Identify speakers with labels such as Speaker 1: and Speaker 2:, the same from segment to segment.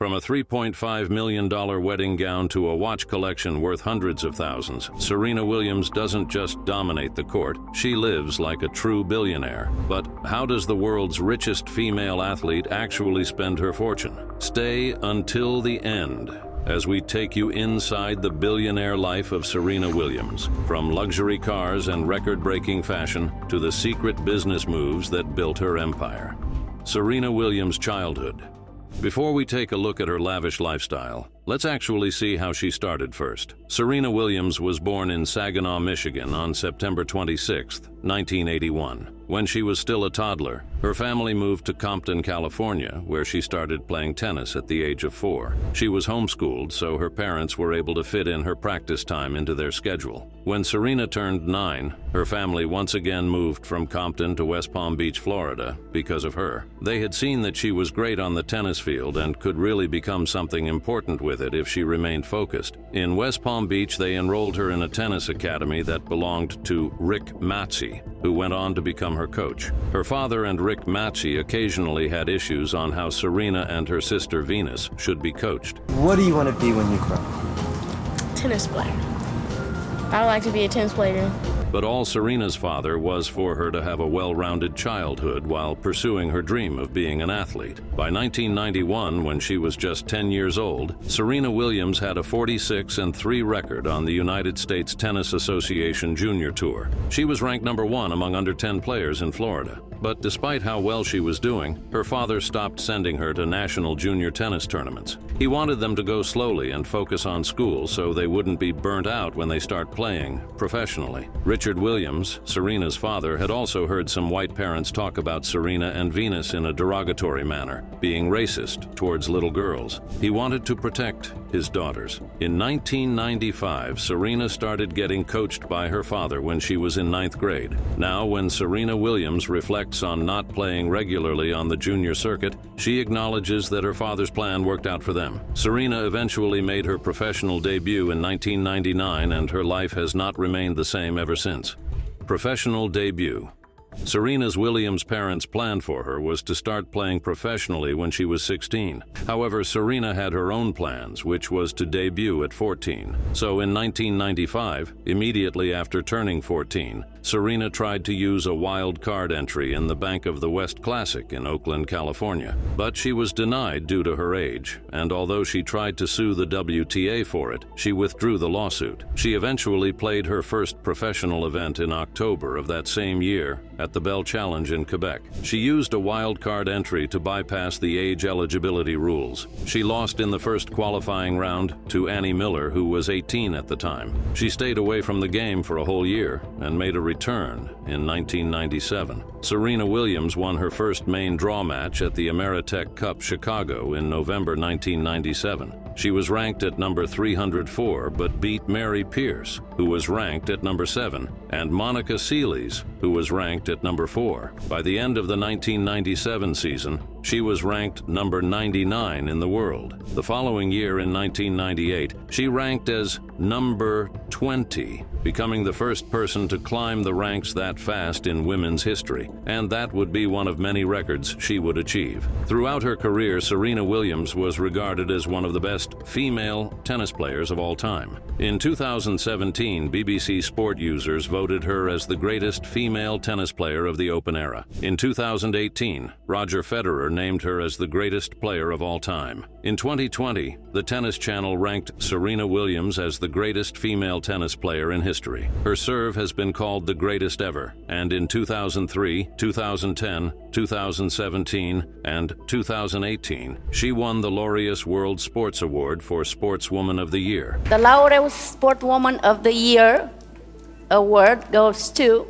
Speaker 1: From a $3.5 million wedding gown to a watch collection worth hundreds of thousands, Serena Williams doesn't just dominate the court, she lives like a true billionaire. But how does the world's richest female athlete actually spend her fortune? Stay until the end as we take you inside the billionaire life of Serena Williams, from luxury cars and record-breaking fashion to the secret business moves that built her empire. Serena Williams' childhood. Before we take a look at her lavish lifestyle, let's actually see how she started first. Serena Williams was born in Saginaw, Michigan on September 26, 1981. When she was still a toddler, her family moved to Compton, California, where she started playing tennis at the age of 4. She was homeschooled, so her parents were able to fit in her practice time into their schedule. When Serena turned 9, her family once again moved from Compton to West Palm Beach, Florida, because of her. They had seen that she was great on the tennis field and could really become something important with it if she remained focused. In West Palm Beach, they enrolled her in a tennis academy that belonged to Rick Matsey, who went on to become her coach. Her father and Rick Matsey occasionally had issues on how Serena and her sister Venus should be coached.
Speaker 2: What do you want to be when you grow up?
Speaker 3: Tennis player. I would like to be a tennis player.
Speaker 1: But all Serena's father was for her to have a well-rounded childhood while pursuing her dream of being an athlete. By 1991, when she was just 10 years old, Serena Williams had a 46-3 record on the United States Tennis Association Junior Tour. She was ranked number 1 among under 10 players in Florida. But despite how well she was doing, her father stopped sending her to national junior tennis tournaments. He wanted them to go slowly and focus on school so they wouldn't be burnt out when they start playing professionally. Richard Williams, Serena's father, had also heard some white parents talk about Serena and Venus in a derogatory manner, being racist towards little girls. He wanted to protect his daughters. In 1995, Serena started getting coached by her father when she was in 9th grade. Now, when Serena Williams reflects on not playing regularly on the junior circuit, she acknowledges that her father's plan worked out for them. Serena eventually made her professional debut in 1999, and her life has not remained the same ever since. Professional debut. Serena's Williams' parents' plan for her was to start playing professionally when she was 16. However, Serena had her own plans, which was to debut at 14. So in 1995, immediately after turning 14, Serena tried to use a wild card entry in the Bank of the West Classic in Oakland, California. But she was denied due to her age, and although she tried to sue the WTA for it, she withdrew the lawsuit. She eventually played her first professional event in October of that same year at the Bell Challenge in Quebec. She used a wild card entry to bypass the age eligibility rules. She lost in the first qualifying round to Annie Miller, who was 18 at the time. She stayed away from the game for a whole year and made a return in 1997. Serena Williams won her first main draw match at the Ameritech Cup Chicago in November 1997. She was ranked at number 304, but beat Mary Pierce, who was ranked at number 7, and Monica Seles, who was ranked at number 4. By the end of the 1997 season, she was ranked number 99 in the world. The following year, in 1998, she ranked as number 20, becoming the first person to climb the ranks that fast in women's history, and that would be one of many records she would achieve. Throughout her career, Serena Williams was regarded as one of the best female tennis players of all time. In 2017, BBC Sport users voted her as the greatest female tennis player of the Open era. In 2018, Roger Federer named her as the greatest player of all time. In 2020, the Tennis Channel ranked Serena Williams as the greatest female tennis player in history. Her serve has been called the greatest ever, and in 2003, 2010, 2017, and 2018, she won the Laureus World Sports Award for Sportswoman of the Year.
Speaker 4: The Laureus Sportswoman of the Year award goes to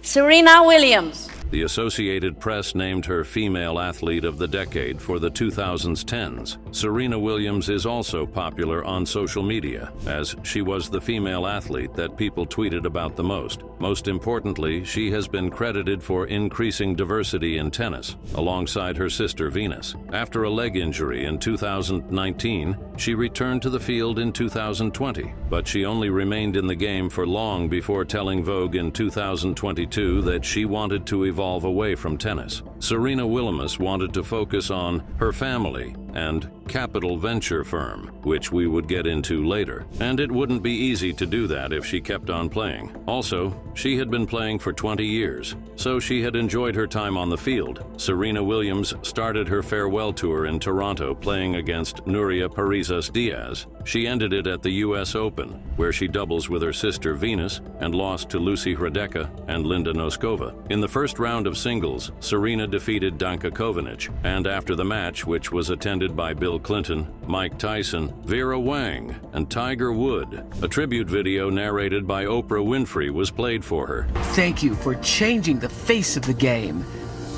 Speaker 4: Serena Williams.
Speaker 1: The Associated Press named her Female Athlete of the Decade for the 2010s. Serena Williams is also popular on social media, as she was the female athlete that people tweeted about the most. Most importantly, she has been credited for increasing diversity in tennis, alongside her sister Venus. After a leg injury in 2019, she returned to the field in 2020, but she only remained in the game for long before telling Vogue in 2022 that she wanted to evolve evolve away from tennis. Serena Williams wanted to focus on her family and capital venture firm, which we would get into later. And it wouldn't be easy to do that if she kept on playing. Also, she had been playing for 20 years, so she had enjoyed her time on the field. Serena Williams started her farewell tour in Toronto playing against Nuria Parisas Diaz. She ended it at the US Open, where she doubles with her sister Venus and lost to Lucy Hradecka and Linda Noskova. In the first round of singles, Serena defeated Danka Kovanic, and after the match, which was attended by Bill Clinton, Mike Tyson, Vera Wang, and Tiger Wood, a tribute video narrated by Oprah Winfrey was played for her.
Speaker 5: Thank you for changing the face of the game,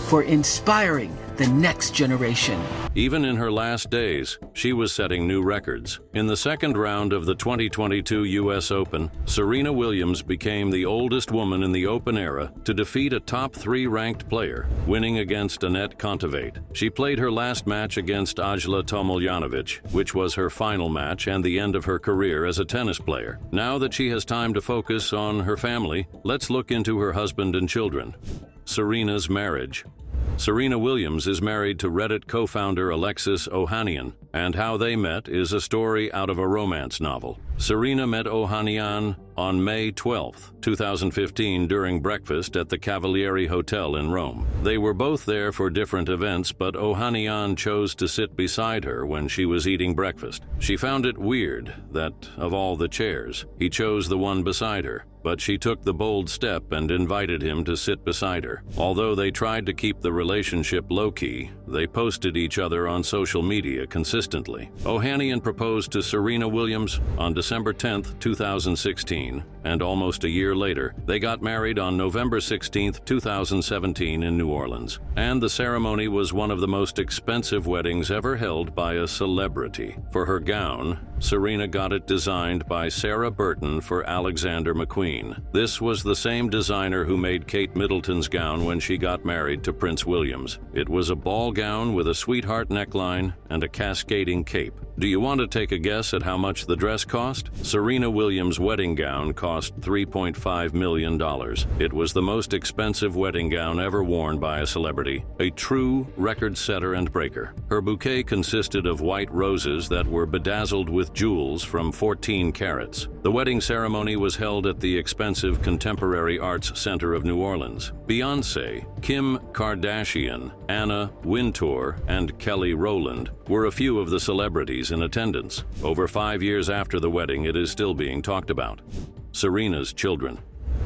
Speaker 5: for inspiring the next generation.
Speaker 1: Even in her last days, she was setting new records. In the second round of the 2022 US Open, Serena Williams became the oldest woman in the Open era to defeat a top 3 ranked player, winning against Anett Kontaveit. She played her last match against Ajla Tomiljanovic, which was her final match and the end of her career as a tennis player. Now that she has time to focus on her family, let's look into her husband and children. Serena's marriage. Serena Williams is married to Reddit co-founder Alexis Ohanian, and how they met is a story out of a romance novel. Serena met Ohanian on May 12, 2015 during breakfast at the Cavalieri Hotel in Rome. They were both there for different events, but Ohanian chose to sit beside her when she was eating breakfast. She found it weird that, of all the chairs, he chose the one beside her, but she took the bold step and invited him to sit beside her. Although they tried to keep the relationship low-key, they posted each other on social media consistently. Ohanian proposed to Serena Williams on December 10, 2016, and almost a year later, they got married on November 16, 2017 in New Orleans. And the ceremony was one of the most expensive weddings ever held by a celebrity. For her gown, Serena got it designed by Sarah Burton for Alexander McQueen. This was the same designer who made Kate Middleton's gown when she got married to Prince Williams. It was a ball gown with a sweetheart neckline and a cascading cape. Do you want to take a guess at how much the dress cost? Serena Williams' wedding gown cost $3.5 million. It was the most expensive wedding gown ever worn by a celebrity, a true record setter and breaker. Her bouquet consisted of white roses that were bedazzled with jewels from 14 carats. The wedding ceremony was held at the expensive Contemporary Arts Center of New Orleans. Beyoncé, Kim Kardashian, Anna Wintour, and Kelly Rowland were a few of the celebrities in attendance. Over 5 years after the wedding, it is still being talked about. Serena's children.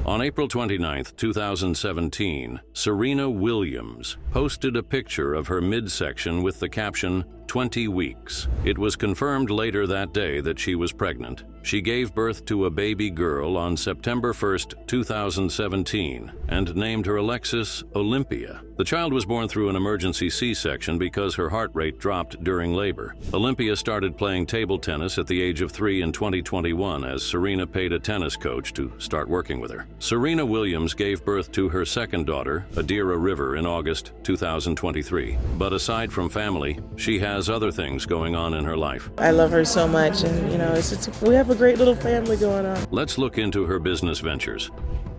Speaker 1: On April 29, 2017, Serena Williams posted a picture of her midsection with the caption, 20 weeks. It was confirmed later that day that she was pregnant. She gave birth to a baby girl on September 1, 2017, and named her Alexis Olympia. The child was born through an emergency C-section because her heart rate dropped during labor. Olympia started playing table tennis at the age of 3 in 2021 as Serena paid a tennis coach to start working with her. Serena Williams gave birth to her second daughter, Adira River, in August 2023. But aside from family, she has other things going on in her life.
Speaker 6: I love her so much, and we have a great little family going on.
Speaker 1: Let's look into her business ventures.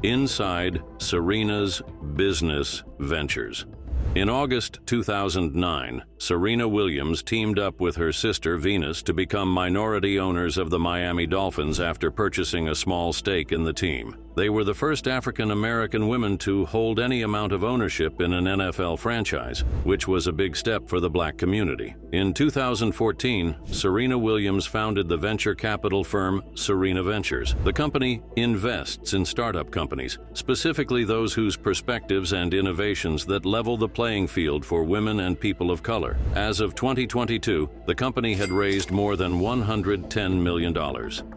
Speaker 1: Inside Serena's business ventures. In August 2009, Serena Williams teamed up with her sister Venus to become minority owners of the Miami Dolphins after purchasing a small stake in the team. They were the first African-American women to hold any amount of ownership in an NFL franchise, which was a big step for the black community. In 2014, Serena Williams founded the venture capital firm Serena Ventures. The company invests in startup companies, specifically those whose perspectives and innovations that level the playing field for women and people of color. As of 2022, the company had raised more than $110 million.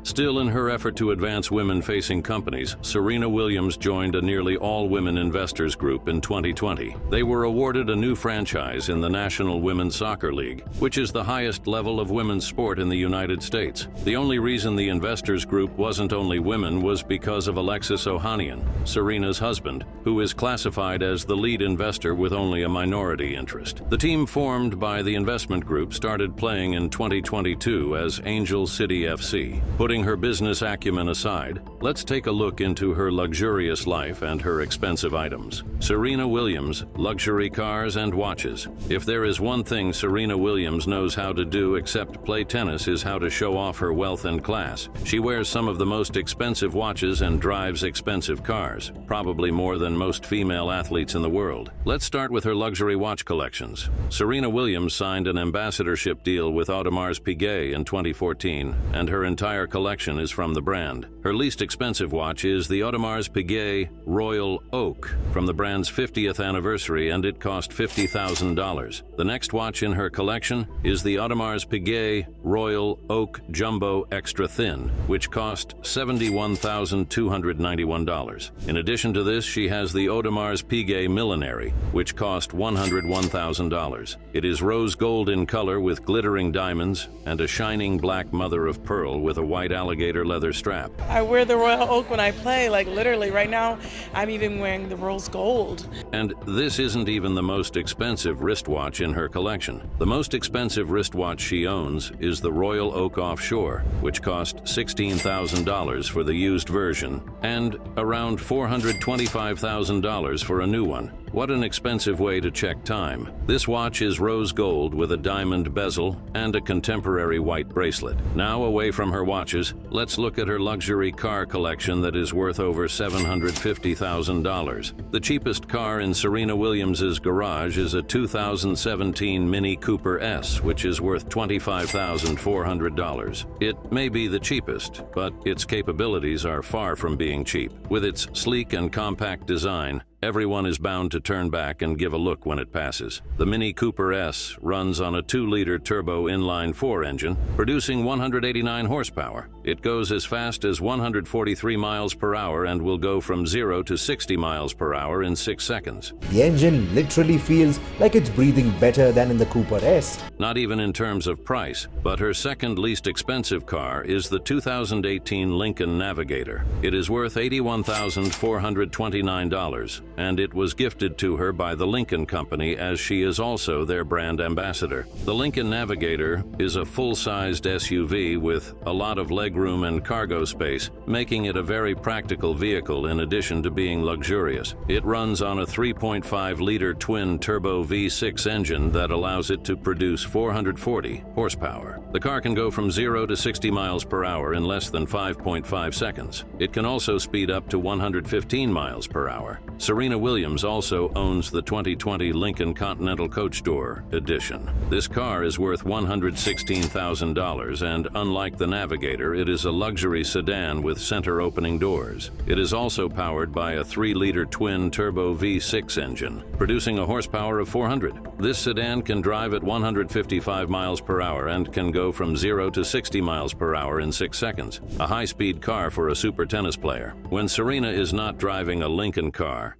Speaker 1: Still, in her effort to advance women-facing companies, Serena Williams joined a nearly all-women investors group in 2020. They were awarded a new franchise in the National Women's Soccer League, which is the highest level of women's sport in the United States. The only reason the investors group wasn't only women was because of Alexis Ohanian, Serena's husband, who is classified as the lead investor with only only a minority interest. The team formed by the investment group started playing in 2022 as Angel City FC. Putting her business acumen aside, let's take a look into her luxurious life and her expensive items. Serena Williams, luxury cars and watches. If there is one thing Serena Williams knows how to do except play tennis is how to show off her wealth and class. She wears some of the most expensive watches and drives expensive cars, probably more than most female athletes in the world. Let's start with her luxury watch collections. Serena Williams signed an ambassadorship deal with Audemars Piguet in 2014, and her entire collection is from the brand. Her least expensive watch is the Audemars Piguet Royal Oak from the brand's 50th anniversary, and it cost $50,000. The next watch in her collection is the Audemars Piguet Royal Oak Jumbo Extra Thin, which cost $71,291. In addition to this, she has the Audemars Piguet Millenary, which cost $101,000. It is rose gold in color with glittering diamonds and a shining black mother of pearl with a white alligator leather strap.
Speaker 6: I wear the Royal Oak when I play, like literally right now I'm even wearing the rose gold.
Speaker 1: And this isn't even the most expensive wristwatch in her collection. The most expensive wristwatch she owns is the Royal Oak Offshore, which cost $16,000 for the used version and around $425,000 for a new one. What an expensive way to check time. This watch is rose gold with a diamond bezel and a contemporary white bracelet. Now, away from her watches, let's look at her luxury car collection that is worth over $750,000. The cheapest car in Serena Williams's garage is a 2017 Mini Cooper S, which is worth $25,400. It may be the cheapest, but its capabilities are far from being cheap. With its sleek and compact design, everyone is bound to turn back and give a look when it passes. The Mini Cooper S runs on a 2-liter turbo inline-4 engine, producing 189 horsepower. It goes as fast as 143 miles per hour and will go from 0 to 60 miles per hour in 6 seconds.
Speaker 7: The engine literally feels like it's breathing better than in the Cooper S.
Speaker 1: Not even in terms of price, but her second least expensive car is the 2018 Lincoln Navigator. It is worth $81,429. And it was gifted to her by the Lincoln Company, as she is also their brand ambassador. The Lincoln Navigator is a full-sized SUV with a lot of legroom and cargo space, making it a very practical vehicle in addition to being luxurious. It runs on a 3.5-liter twin-turbo V6 engine that allows it to produce 440 horsepower. The car can go from 0 to 60 miles per hour in less than 5.5 seconds. It can also speed up to 115 miles per hour. Serena Williams also owns the 2020 Lincoln Continental Coach Door Edition. This car is worth $116,000, and unlike the Navigator, it is a luxury sedan with center-opening doors. It is also powered by a 3-liter twin-turbo V6 engine, producing a horsepower of 400. This sedan can drive at 155 miles per hour and can go from 0 to 60 miles per hour in 6 seconds. A high-speed car for a super tennis player. When Serena is not driving a Lincoln car,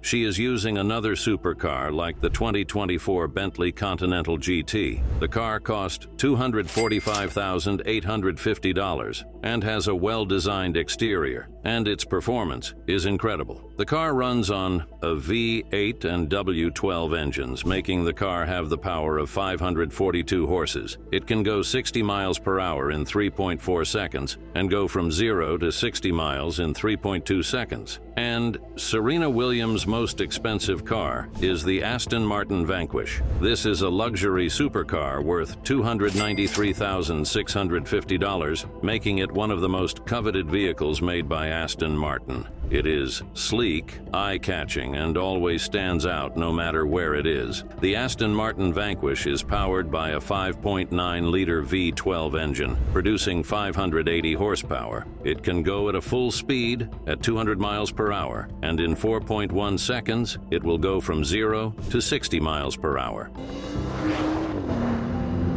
Speaker 1: she is using another supercar like the 2024 Bentley Continental GT. The car cost $245,850 and has a well-designed exterior, and its performance is incredible. The car runs on a V8 and W12 engines, making the car have the power of 542 horses. It can go 60 miles per hour in 3.4 seconds and go from 0 to 60 miles in 3.2 seconds. And Serena Williams' most expensive car is the Aston Martin Vanquish. This is a luxury supercar worth $293,650, making it one of the most coveted vehicles made by Aston Martin. It is sleek, eye-catching, and always stands out no matter where it is. The Aston Martin Vanquish is powered by a 5.9-liter V12 engine, producing 580 horsepower. It can go at a full speed at 200 miles per hour, and in 4.1 seconds, it will go from 0 to 60 miles per hour.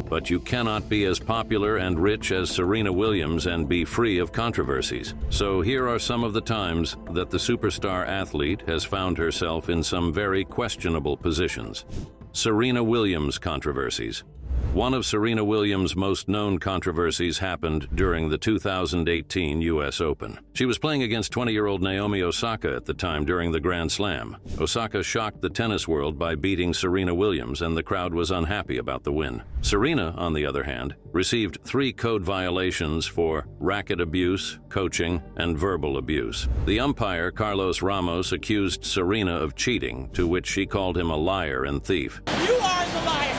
Speaker 1: But you cannot be as popular and rich as Serena Williams and be free of controversies. So here are some of the times that the superstar athlete has found herself in some very questionable positions. Serena Williams controversies. One of Serena Williams' most known controversies happened during the 2018 U.S. Open. She was playing against 20-year-old Naomi Osaka at the time during the Grand Slam. Osaka shocked the tennis world by beating Serena Williams, and the crowd was unhappy about the win. Serena, on the other hand, received 3 code violations for racket abuse, coaching, and verbal abuse. The umpire, Carlos Ramos, accused Serena of cheating, to which she called him a liar and thief.
Speaker 6: You are the liar.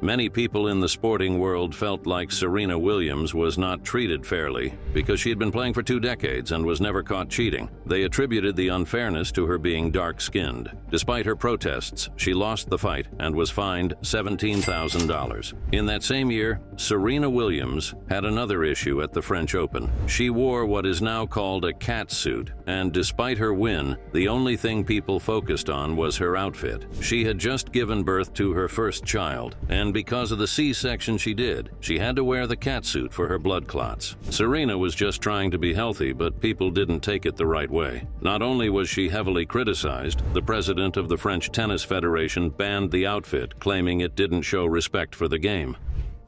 Speaker 1: Many people in the sporting world felt like Serena Williams was not treated fairly because she had been playing for 2 decades and was never caught cheating. They attributed the unfairness to her being dark-skinned. Despite her protests, she lost the fight and was fined $17,000. In that same year, Serena Williams had another issue at the French Open. She wore what is now called a cat suit, and despite her win, the only thing people focused on was her outfit. She had just given birth to her first child, and because of the C-section she did, she had to wear the catsuit for her blood clots. Serena was just trying to be healthy, but people didn't take it the right way. Not only was she heavily criticized, the president of the French Tennis Federation banned the outfit, claiming it didn't show respect for the game.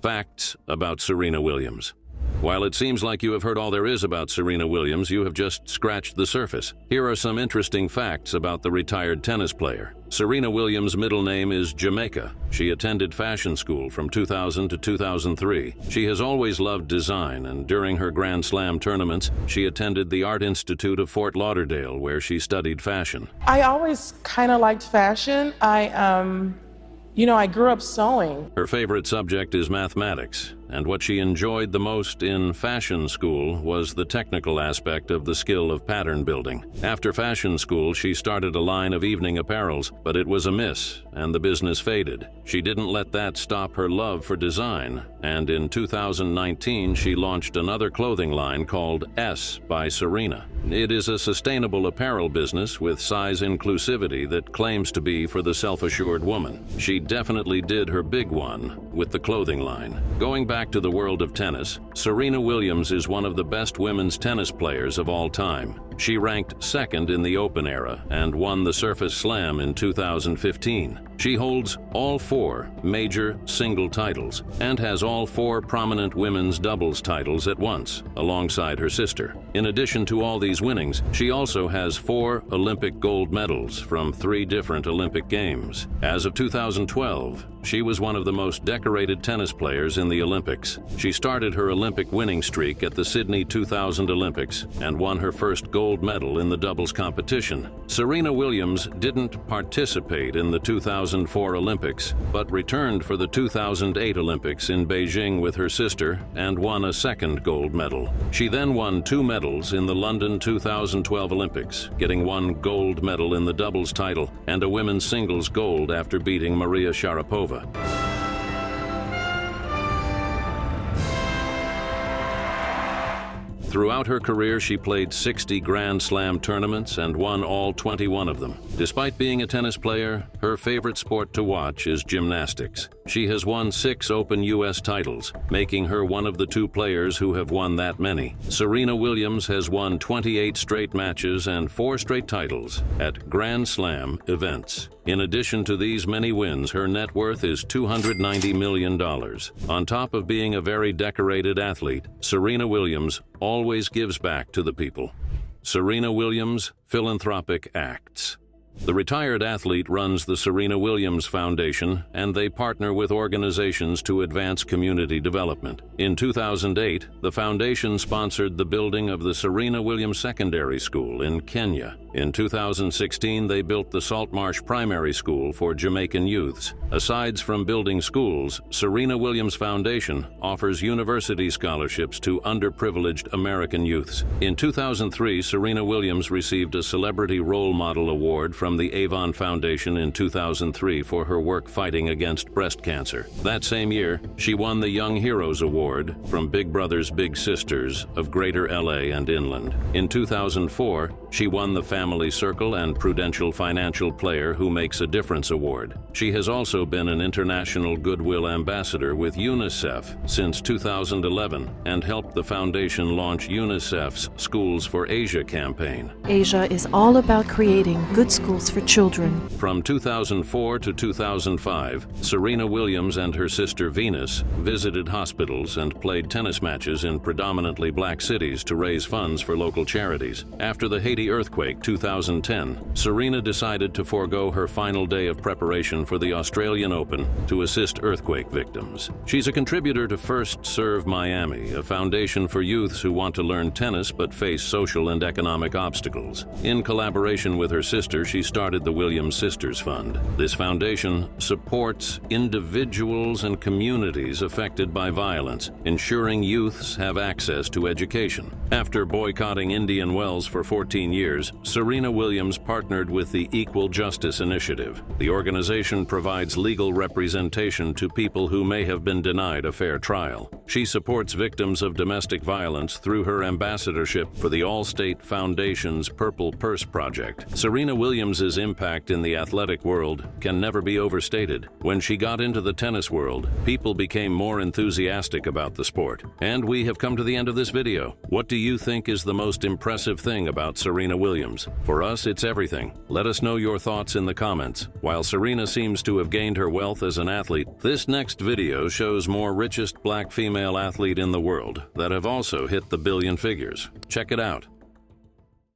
Speaker 1: Facts about Serena Williams. While it seems like you have heard all there is about Serena Williams, you have just scratched the surface. Here are some interesting facts about the retired tennis player. Serena Williams' middle name is Jamaica. She attended fashion school from 2000 to 2003. She has always loved design, and during her Grand Slam tournaments, she attended the Art Institute of Fort Lauderdale, where she studied fashion.
Speaker 6: I always kind of liked fashion. I grew up sewing.
Speaker 1: Her favorite subject is mathematics, and what she enjoyed the most in fashion school was the technical aspect of the skill of pattern building. After fashion school, she started a line of evening apparels, but it was a miss, and the business faded. She didn't let that stop her love for design, and in 2019, she launched another clothing line called S by Serena. It is a sustainable apparel business with size inclusivity that claims to be for the self-assured woman. She definitely did her big one with the clothing line. Going back to the world of tennis, Serena Williams is one of the best women's tennis players of all time. She ranked second in the Open era and won the Surface Slam in 2015. She holds all 4 major single titles and has all 4 prominent women's doubles titles at once, alongside her sister. In addition to all these winnings, she also has 4 Olympic gold medals from 3 different Olympic Games. As of 2012, she was one of the most decorated tennis players in the Olympics. She started her Olympic winning streak at the Sydney 2000 Olympics and won her first gold medal in the doubles competition. Serena Williams didn't participate in the 2004 Olympics, but returned for the 2008 Olympics in Beijing with her sister and won a second gold medal. She then won 2 medals in the London 2012 Olympics, getting 1 gold medal in the doubles title and a women's singles gold after beating Maria Sharapova. Throughout her career, she played 60 Grand Slam tournaments and won all 21 of them. Despite being a tennis player, her favorite sport to watch is gymnastics. She has won 6 Open U.S. titles, making her one of the 2 players who have won that many. Serena Williams has won 28 straight matches and 4 straight titles at Grand Slam events. In addition to these many wins, her net worth is $290 million. On top of being a very decorated athlete, Serena Williams always gives back to the people. Serena Williams Philanthropic Acts. The retired athlete runs the Serena Williams Foundation, and they partner with organizations to advance community development. In 2008, the foundation sponsored the building of the Serena Williams Secondary School in Kenya. In 2016, they built the Saltmarsh Primary School for Jamaican youths. Aside from building schools, Serena Williams Foundation offers university scholarships to underprivileged American youths. In 2003, Serena Williams received a Celebrity Role Model Award from the Avon Foundation in 2003 for her work fighting against breast cancer. That same year, she won the Young Heroes Award from Big Brothers Big Sisters of Greater LA and Inland. In 2004, She won the Family Circle and Prudential Financial Player Who Makes a Difference Award. She has also been an International Goodwill Ambassador with UNICEF since 2011 and helped the foundation launch UNICEF's Schools for Asia campaign.
Speaker 8: Asia is all about creating good schools for children.
Speaker 1: From 2004 to 2005, Serena Williams and her sister Venus visited hospitals and played tennis matches in predominantly black cities to raise funds for local charities. After the Haiti earthquake 2010, Serena decided to forego her final day of preparation for the Australian Open to assist earthquake victims. She's a contributor to First Serve Miami, a foundation for youths who want to learn tennis but face social and economic obstacles. In collaboration with her sister, she started the Williams Sisters Fund. This foundation supports individuals and communities affected by violence, ensuring youths have access to education. After boycotting Indian wells for 14 years, Serena Williams partnered with the Equal Justice Initiative. The organization provides legal representation to people who may have been denied a fair trial. She supports victims of domestic violence through her ambassadorship for the All-State Foundation's Purple Purse Project. Serena Williams' impact in the athletic world can never be overstated. When she got into the tennis world, people became more enthusiastic about the sport. And we have come to the end of this video. What do you think is the most impressive thing about Serena Williams? For us, it's everything. Let us know your thoughts in the comments. While Serena seems to have gained her wealth as an athlete, this next video shows more richest black female athlete in the world that have also hit the billion figures. Check it out.